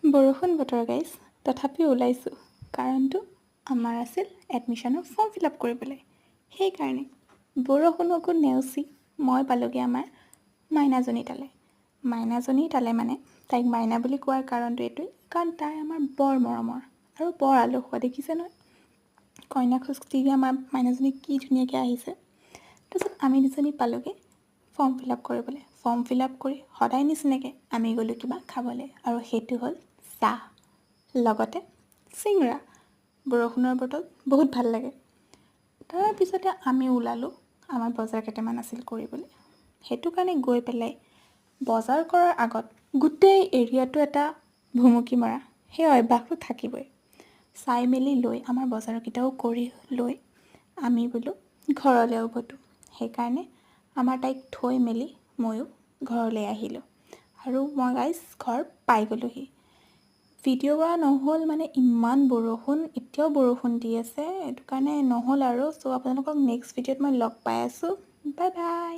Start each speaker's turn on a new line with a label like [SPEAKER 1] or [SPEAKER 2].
[SPEAKER 1] বৰষুণ বতৰ গাইজ, তথাপিও ওলাইছোঁ। কাৰণটো আমাৰ আছিল এডমিশ্যনৰ ফৰ্ম ফিল আপ কৰিবলৈ। সেইকাৰণে বৰষুণকো নেওচি মই পালোঁগৈ আমাৰ মাইনাজনী তালৈ। মাইনাজনী তালে মানে তাইক মাইনা বুলি কোৱাৰ কাৰণটো এইটোৱেই, কাৰণ তাই আমাৰ বৰ মৰমৰ আৰু বৰ আলসুৱা, দেখিছে নহয় কইনা খুস্তি আমাৰ মাইনাজনী কি ধুনীয়াকৈ আহিছে। তাৰপিছত আমি দুজনী পালোঁগৈ ফৰ্ম ফিল আপ কৰিবলৈ। ফৰ্ম ফিল আপ কৰি সদায় নিচিনাকৈ আমি গ'লোঁ কিবা খাবলৈ, আৰু সেইটো হ'ল চাহ লগতে চিংৰা। বৰষুণৰ বতৰত বহুত ভাল লাগে। তাৰপিছতে আমি ওলালোঁ, আমাৰ বজাৰ কেইটামান আছিল কৰিবলৈ। সেইটো কাৰণে গৈ পেলাই বজাৰ কৰাৰ আগত গোটেই এৰিয়াটো এটা ভুমুকি মৰা, সেই অভ্যাসটো থাকিবই। চাই মেলি লৈ আমাৰ বজাৰকেইটাও কৰি লৈ আমি বোলো ঘৰলৈ উভতো। সেইকাৰণে আমাৰ তাইক থৈ মেলি ময়ো ঘৰলৈ আহিলোঁ, আৰু মই গাইজ ঘৰ পাই গ'লোহি। ভিডিঅ' কৰা নহ'ল মানে ইমান বৰষুণ, এতিয়াও বৰষুণ দি আছে, সেইটো কাৰণে নহ'ল আৰু। চ' আপোনালোকক নেক্সট ভিডিঅ'ত মই লগ পাই আছোঁ। Bye bye.